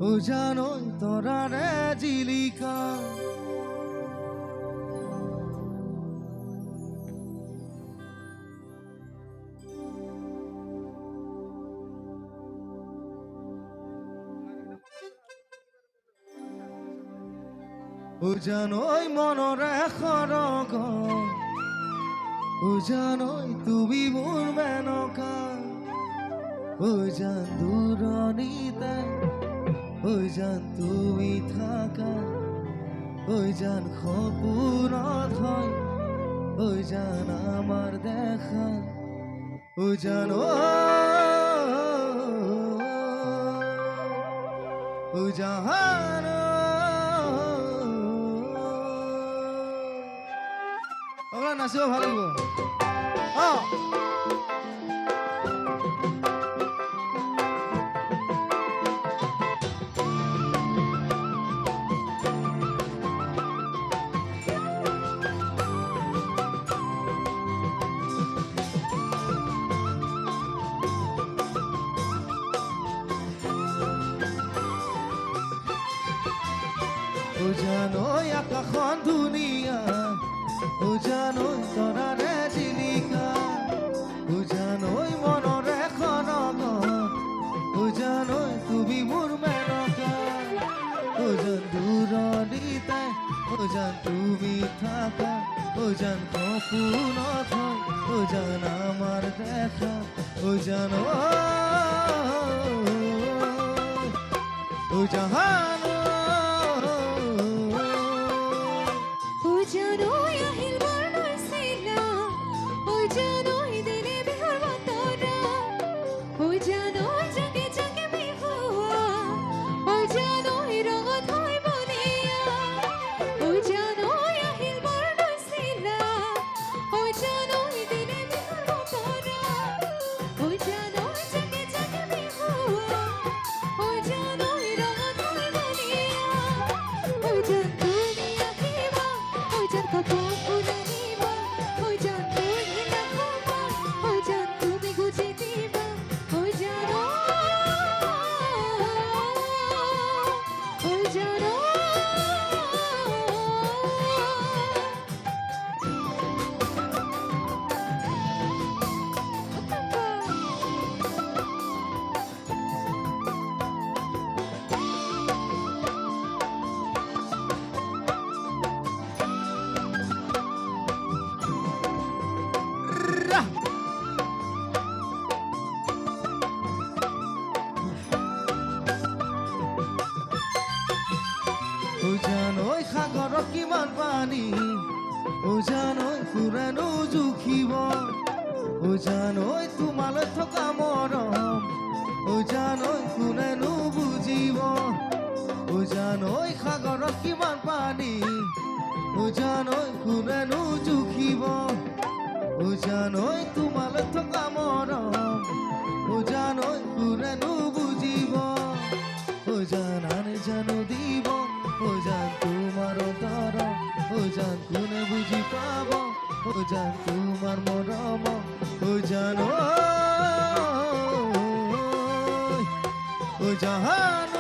ও জানোই তরারে জিলিকা ও জানোই মনরে খরগ ও জানোই তুমি মোর মেনকা ও জান দূরনিতে ও জান তুমি থাকা ও জান খপুরত হয় ও জান আমার দেখা ও জানো ও জাহান ওগুলা নাচিব ভাল লাগিব ও জানোই আকাশখন ধুনীয়া ও জানোই তৰাৰে জিলিকা ও জানোই মনৰে খনক ও জানোই তুমি মোৰ মেনকা ও জান দূৰণিতে ও জান তুমি থাকা ও জান সপোনত হয় ও জান আমাৰ দেখা ও জানো ও জাহান ও জানোই সাগৰত কিমান পানী ও জানোই ফুৰানো জুখিব ও জানোই তোমালৈ থকা মৰম ও জানোই কোনেনো বুজিব ও জানোই সাগৰত কিমান পানী ও জানোই কোনেনো জুখিব ও জানোই তোমালৈ থকা মৰম ও জানোই কোনেনো বুজিব ও জানানে জানো দিব ও জান তোমার দর ও জান কোনে বুঝি পাব ও জান তোমার মরম ও জানো ও জাহান